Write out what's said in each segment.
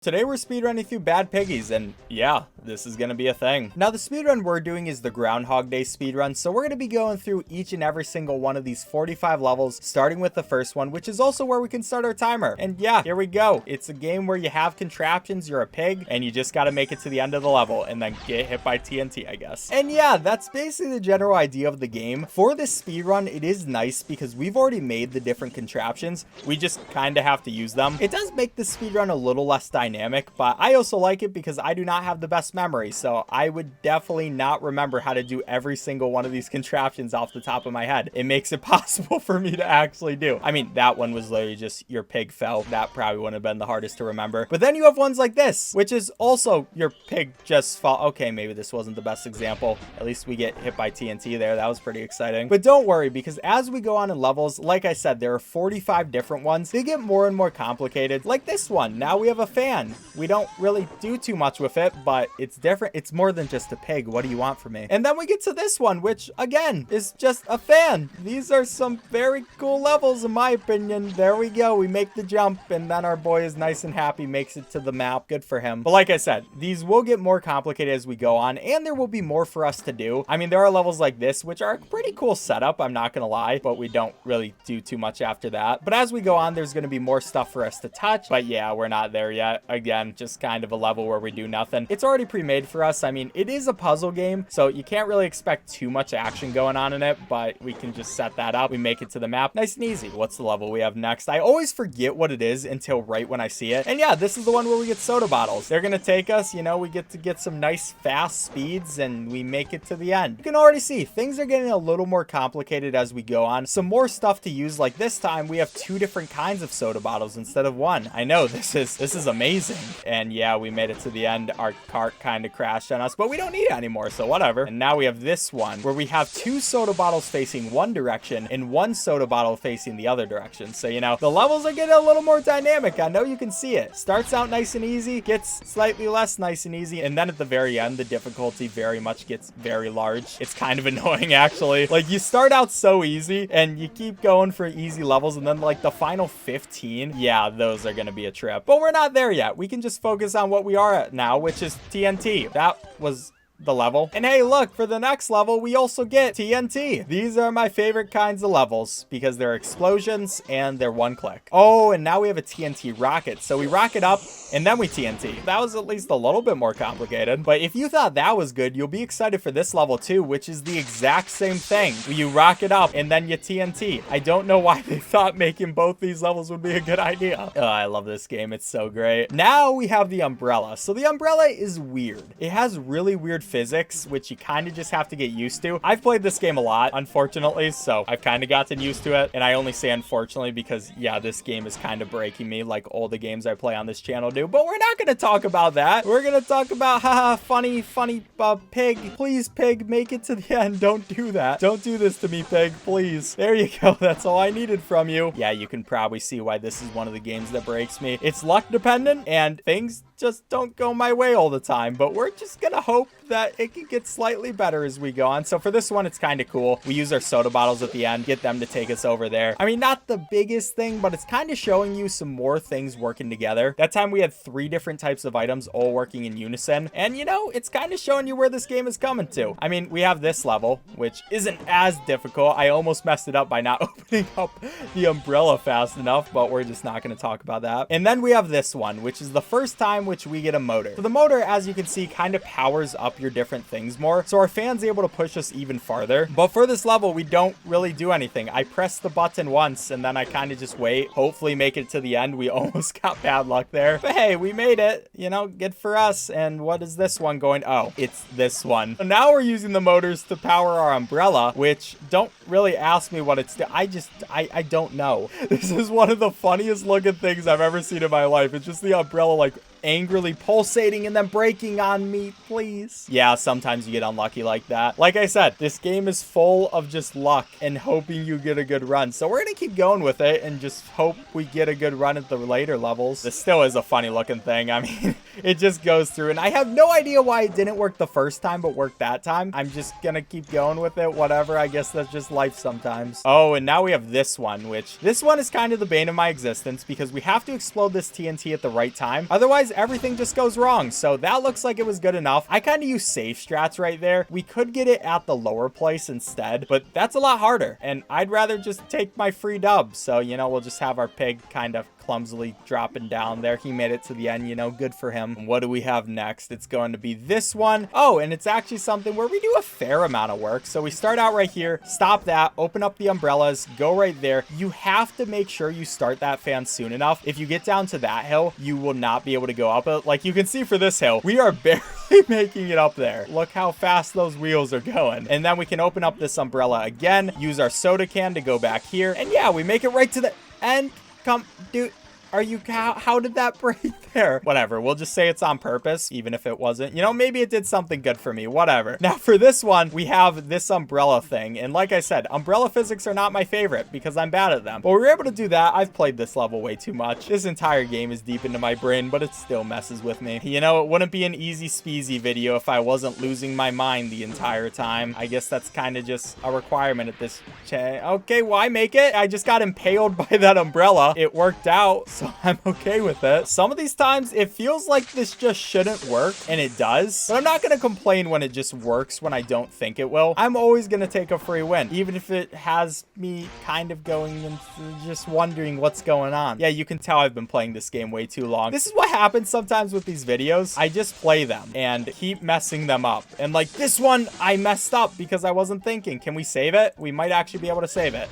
Today we're speedrunning through Bad Piggies, and yeah, this is gonna be a thing. Now the speedrun we're doing is the Groundhog Day speedrun, so we're gonna be going through each and every single one of these 45 levels, starting with the first one, which is also where we can start our timer. And yeah, here we go. It's a game where you have contraptions, you're a pig, and you just gotta make it to the end of the level, and then get hit by TNT, I guess. And yeah, that's basically the general idea of the game. For this speedrun, it is nice because we've already made the different contraptions. We just kinda have to use them. It does make the speedrun a little less dynamic, but I also like it because I do not have the best memory, so I would definitely not remember how to do every single one of these contraptions off the top of my head. It makes it possible for me to actually do. I mean, that one was literally just your pig fell. That probably wouldn't have been the hardest to remember. But then you have ones like this, which is also your pig just fall. Okay, maybe this wasn't the best example. At least we get hit by TNT there. That was pretty exciting. But don't worry, because as we go on in levels, like I said, there are 45 different ones. They get more and more complicated. Like this one. Now we have a fan. We don't really do too much with it, but it's different. It's more than just a pig. What do you want from me? And then we get to this one, which again is just a fan. These are some very cool levels in my opinion. There we go. We make the jump, and then our boy is nice and happy, makes it to the map. Good for him. But like I said, these will get more complicated as we go on, and there will be more for us to do. I mean, there are levels like this, which are a pretty cool setup, I'm not gonna lie, but we don't really do too much after that. But as we go on, there's gonna be more stuff for us to touch. But yeah, we're not there yet. Again, just kind of a level where we do nothing. It's already pre-made for us. I mean, it is a puzzle game, so you can't really expect too much action going on in it, but we can just set that up. We make it to the map nice and easy. What's the level we have next? I always forget what it is until right when I see it. And yeah, this is the one where we get soda bottles. They're gonna take us, you know, we get to get some nice fast speeds, and we make it to the end. You can already see things are getting a little more complicated as we go on. Some more stuff to use. Like this time we have 2 different kinds of soda bottles instead of 1. I know, this is amazing. And yeah, we made it to the end. Our cart kind of crashed on us, but we don't need it anymore, so whatever. And now we have this one where we have 2 soda bottles facing one direction and 1 soda bottle facing the other direction. So, you know, the levels are getting a little more dynamic. I know you can see it. Starts out nice and easy, gets slightly less nice and easy, and then at the very end, the difficulty very much gets very large. It's kind of annoying, actually. Like, you start out so easy, and you keep going for easy levels, and then, like, the final 15, yeah, those are gonna be a trip. But we're not there yet. We can just focus on what we are at now, which is TNT. That was the level. And hey, look, for the next level, we also get TNT. These are my favorite kinds of levels because they're explosions and they're one click. Oh, and now we have a TNT rocket. So we rocket up and then we TNT. That was at least a little bit more complicated. But if you thought that was good, you'll be excited for this level too, which is the exact same thing. You rocket up and then you TNT. I don't know why they thought making both these levels would be a good idea. Oh, I love this game. It's so great. Now we have the umbrella. So the umbrella is weird. It has really weird physics, which you kind of just have to get used to. I've played this game a lot, unfortunately, so I've kind of gotten used to it. And I only say unfortunately because, yeah, this game is kind of breaking me like all the games I play on this channel do. But we're not going to talk about that. We're going to talk about, haha, funny, pig. Please, pig, make it to the end. Don't do that. Don't do this to me, pig, please. There you go. That's all I needed from you. Yeah, you can probably see why this is one of the games that breaks me. It's luck dependent, and things just don't go my way all the time, but we're just gonna hope that it can get slightly better as we go on. So for this one, it's kind of cool. We use our soda bottles at the end, get them to take us over there. I mean, not the biggest thing, but it's kind of showing you some more things working together. That time we had 3 different types of items all working in unison, and you know, it's kind of showing you where this game is coming to. I mean, we have this level, which isn't as difficult. I almost messed it up by not opening up the umbrella fast enough, but we're just not going to talk about that. And then we have this one, which is the first time which we get a motor. So the motor, as you can see, kind of powers up your different things more, so our fan's able to push us even farther. But for this level, we don't really do anything. I press the button once, and then I kind of just wait, hopefully make it to the end. We almost got bad luck there, but hey, we made it, you know, good for us. And what is this one going? Oh, it's this one. So now we're using the motors to power our umbrella, which don't really ask me what it's I don't know. This is one of the funniest looking things I've ever seen in my life. It's just the umbrella like angrily pulsating and then breaking on me, please. Yeah, sometimes you get unlucky like that. Like I said, this game is full of just luck and hoping you get a good run. So we're gonna keep going with it and just hope we get a good run at the later levels. This still is a funny looking thing. I mean, it just goes through, and I have no idea why it didn't work the first time but worked that time. I'm just gonna keep going with it, whatever. I guess that's just life sometimes. Oh, and now we have this one, which this one is kind of the bane of my existence because we have to explode this TNT at the right time. Otherwise, sometimes everything just goes wrong. So that looks like it was good enough. I kind of use safe strats right there. We could get it at the lower place instead, but that's a lot harder. And I'd rather just take my free dub. So, you know, we'll just have our pig kind of clumsily dropping down there. He made it to the end, you know, good for him. What do we have next? It's going to be this one. Oh, and it's actually something where we do a fair amount of work. So we start out right here, stop that, open up the umbrellas, go right there. You have to make sure you start that fan soon enough. If you get down to that hill, you will not be able to go up it. Like you can see for this hill, we are barely making it up there. Look how fast those wheels are going. And then we can open up this umbrella again, use our soda can to go back here. And yeah, we make it right to the end. Come, dude. Are you, how did that break there? Whatever, we'll just say it's on purpose, even if it wasn't. You know, maybe it did something good for me, whatever. Now for this one, we have this umbrella thing. And like I said, umbrella physics are not my favorite because I'm bad at them. But we were able to do that. I've played this level way too much. This entire game is deep into my brain, but it still messes with me. You know, it wouldn't be an EazySpeezy video if I wasn't losing my mind the entire time. I guess that's kind of just a requirement at this okay, why make it? I just got impaled by that umbrella. It worked out. So I'm okay with it. Some of these times it feels like this just shouldn't work, and it does, but I'm not going to complain when it just works when I don't think it will. I'm always going to take a free win, even if it has me kind of going and just wondering what's going on. Yeah, you can tell I've been playing this game way too long. This is what happens sometimes with these videos. I just play them and keep messing them up. And like this one, I messed up because I wasn't thinking. Can we save it? We might actually be able to save it.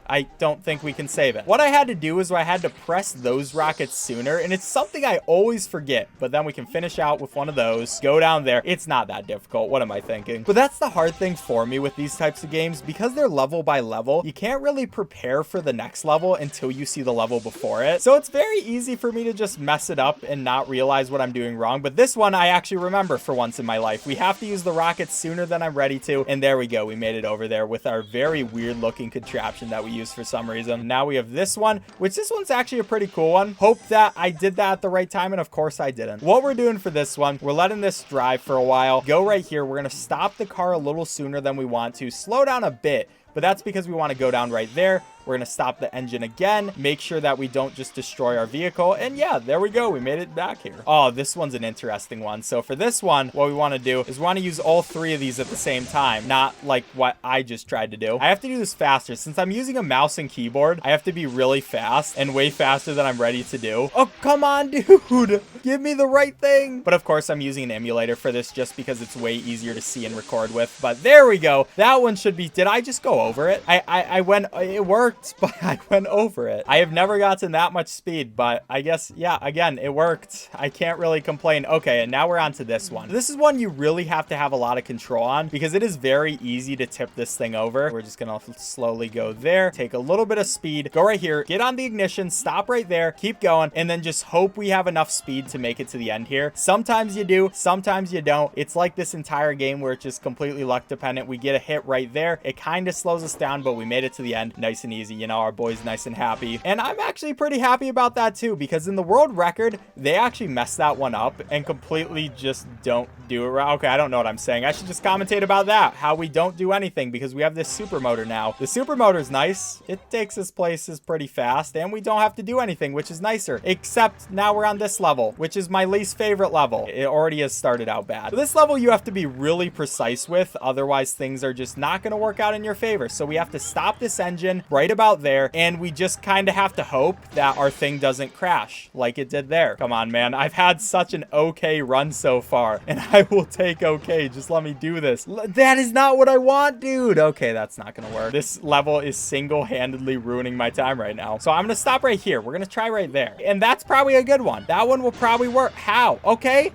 I don't think we can save it. What I had to do is I had to press those rockets sooner, and it's something I always forget, but then we can finish out with one of those, go down there. It's not that difficult. What am I thinking? But that's the hard thing for me with these types of games. Because they're level by level, you can't really prepare for the next level until you see the level before it. So it's very easy for me to just mess it up and not realize what I'm doing wrong. But this one, I actually remember for once in my life. We have to use the rockets sooner than I'm ready to, and there we go. We made it over there with our very weird looking contraption that we use for some reason. Now we have this one, which this one's actually a pretty cool one. Hope that I did that at the right time, and of course I didn't. What we're doing for this one, we're letting this drive for a while. Go right here. We're going to stop the car a little sooner than we want to. Slow down a bit, but that's because we want to go down right there. We're going to stop the engine again, make sure that we don't just destroy our vehicle. And yeah, there we go. We made it back here. Oh, this one's an interesting one. So for this one, what we want to do is we want to use all three of these at the same time, not like what I just tried to do. I have to do this faster. Since I'm using a mouse and keyboard, I have to be really fast and way faster than I'm ready to do. Oh, come on, dude. Give me the right thing. But of course, I'm using an emulator for this just because it's way easier to see and record with. But there we go. That one should be, did I just go over it? I went, it worked. But I went over it. I have never gotten that much speed, but I guess, yeah, again, it worked. I can't really complain. Okay, and now we're on to this one. This is one you really have to have a lot of control on because it is very easy to tip this thing over. We're just gonna slowly go there, take a little bit of speed, go right here, get on the ignition, stop right there, keep going, and then just hope we have enough speed to make it to the end here. Sometimes you do, sometimes you don't. It's like this entire game where it's just completely luck dependent. We get a hit right there. It kind of slows us down, but we made it to the end nice and easy. You know, our boy's nice and happy. And I'm actually pretty happy about that too, because in the world record, they actually messed that one up and completely just don't do it right. Okay, I don't know what I'm saying. I should just commentate about that, how we don't do anything because we have this super motor now. The super motor is nice. It takes us places pretty fast and we don't have to do anything, which is nicer. Except now we're on this level, which is my least favorite level. It already has started out bad. So this level you have to be really precise with, otherwise things are just not going to work out in your favor. So we have to stop this engine right about there, and we just kind of have to hope that our thing doesn't crash like it did there. Come on, man. I've had such an okay run so far, and I will take okay. Just let me do this. That is not what I want, dude. Okay, that's not gonna work. This level is single-handedly ruining my time right now. So I'm gonna stop right here. We're gonna try right there, and that's probably a good one. That one will probably work. How? Okay,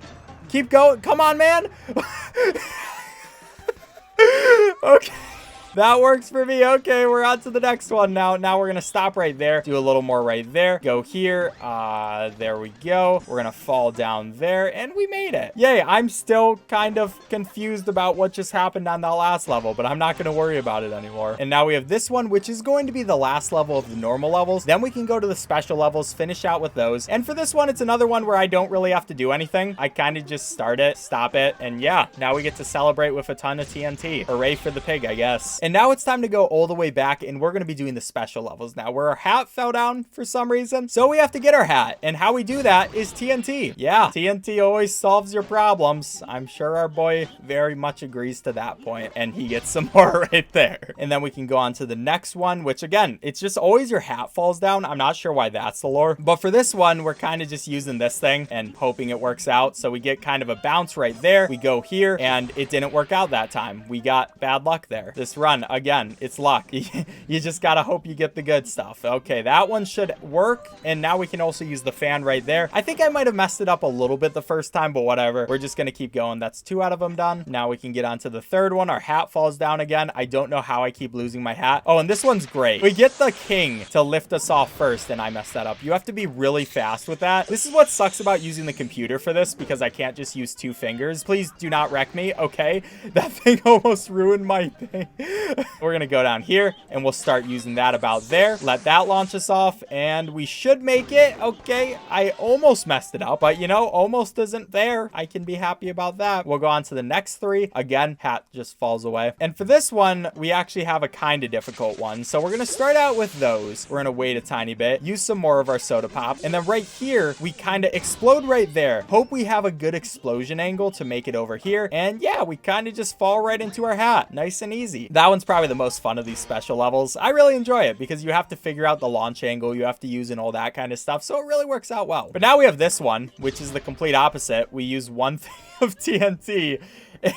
keep going. Come on, man. Okay. That works for me. Okay, we're on to the next one now. Now we're going to stop right there. Do a little more right there. Go here. There we go. We're going to fall down there. And we made it. Yay, I'm still kind of confused about what just happened on that last level, but I'm not going to worry about it anymore. And now we have this one, which is going to be the last level of the normal levels. Then we can go to the special levels, finish out with those. And for this one, it's another one where I don't really have to do anything. I kind of just start it, stop it. And yeah, now we get to celebrate with a ton of TNT. Hooray for the pig, I guess. And now it's time to go all the way back, and we're going to be doing the special levels now, where our hat fell down for some reason. So we have to get our hat, and how we do that is TNT. Yeah, TNT always solves your problems. I'm sure our boy very much agrees to that point, and he gets some more right there. And then we can go on to the next one, which again, it's just always your hat falls down. I'm not sure why that's the lore, but for this one, we're kind of just using this thing and hoping it works out. So we get kind of a bounce right there. We go here, and it didn't work out that time. We got bad luck there. This run, again, it's luck. You just gotta hope you get the good stuff. Okay, that one should work, and now we can also use the fan right there. I think I might have messed it up a little bit the first time, but whatever. We're just gonna keep going. That's 2 out of them done. Now we can get on to the third one. Our hat falls down again. I don't know how I keep losing my hat. Oh, and this one's great. We get the king to lift us off first, and I messed that up. You have to be really fast with that. This is what sucks about using the computer for this, because I can't just use 2 fingers. Please do not wreck me, okay? That thing almost ruined my thing. We're gonna go down here, and we'll start using that about there. Let that launch us off, and we should make it. Okay, I almost messed it up, but you know, almost isn't there. I can be happy about that. We'll go on to the next 3. Again, hat just falls away. And for this one, we actually have a kind of difficult one. So we're gonna start out with those. We're gonna wait a tiny bit, use some more of our soda pop, and then right here, we kind of explode right there. Hope we have a good explosion angle to make it over here. And yeah, we kind of just fall right into our hat. Nice and easy. That one's probably the most fun of these special levels. I really enjoy it because you have to figure out the launch angle you have to use and all that kind of stuff. So it really works out well. But now we have this one, which is the complete opposite. We use one thing of TNT,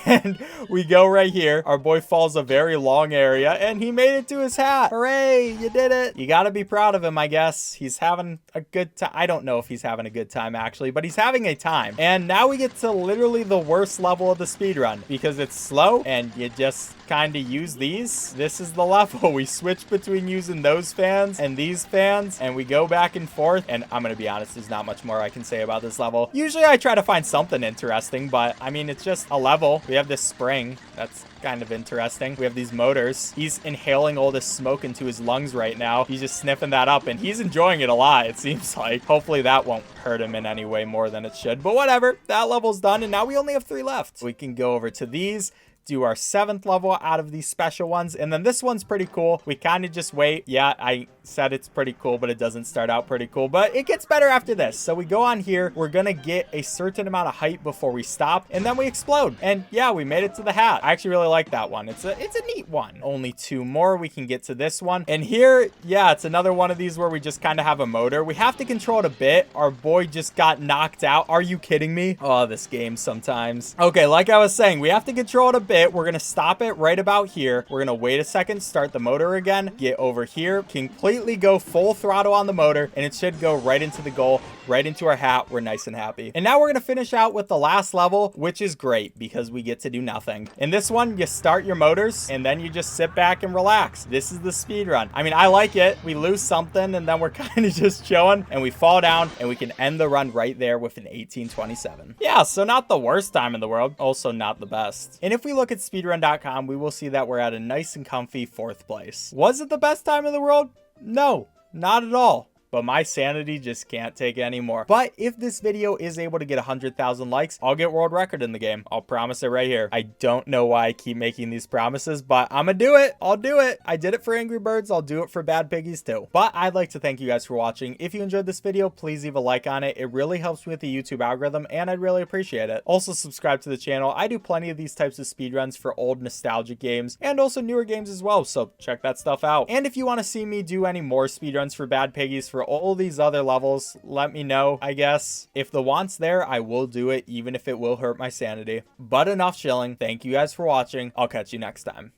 and we go right here. Our boy falls a very long area, and he made it to his hat. Hooray, you did it. You gotta be proud of him, I guess. He's having a good time. I don't know if he's having a good time, actually, but he's having a time. And now we get to literally the worst level of the speedrun, because it's slow, and you just kind of use these. This is the level. We switch between using those fans and these fans, and we go back and forth. And I'm gonna be honest, there's not much more I can say about this level. Usually I try to find something interesting, but I mean, it's just a level. We have this spring. That's kind of interesting. We have these motors. He's inhaling all this smoke into his lungs right now. He's just sniffing that up, and he's enjoying it a lot, it seems like. Hopefully that won't hurt him in any way more than it should, but whatever. That level's done, and now we only have 3 left. We can go over to these, do our 7th level out of these special ones, and then this one's pretty cool. We kind of just wait. Yeah, I said it's pretty cool, but it doesn't start out pretty cool, but it gets better after this. So we go on here. We're gonna get a certain amount of height before we stop, and then we explode. And yeah, we made it to the hat. I actually really like that one. It's a neat one. Only 2 more. We can get to this one, and here, yeah, it's another one of these where we just kind of have a motor. We have to control it a bit. Our boy just got knocked out. Are you kidding me? Oh, this game sometimes. Okay, like I was saying, we have to control it a bit. We're gonna stop it right about here. We're gonna wait a second, start the motor again, get over here, completely go full throttle on the motor, and it should go right into the goal, right into our hat. We're nice and happy. And now we're gonna finish out with the last level, which is great because we get to do nothing. In this one, you start your motors and then you just sit back and relax. This is the speed run. I mean, I like it. We lose something and then we're kind of just chilling, and we fall down, and we can end the run right there with an 18:27. Yeah, so not the worst time in the world, also not the best. And if we look at speedrun.com, we will see that we're at a nice and comfy 4th place. Was it the best time in the world? No, not at all. But my sanity just can't take it anymore. But if this video is able to get 100,000 likes, I'll get world record in the game. I'll promise it right here. I don't know why I keep making these promises, but I'm gonna do it. I'll do it. I did it for Angry Birds. I'll do it for Bad Piggies too. But I'd like to thank you guys for watching. If you enjoyed this video, please leave a like on it. It really helps me with the YouTube algorithm, and I'd really appreciate it. Also, subscribe to the channel. I do plenty of these types of speedruns for old nostalgic games and also newer games as well, so check that stuff out. And if you want to see me do any more speedruns for Bad Piggies for all these other levels, let me know, I guess. If the want's there, I will do it, even if it will hurt my sanity. But enough chilling. Thank you guys for watching. I'll catch you next time.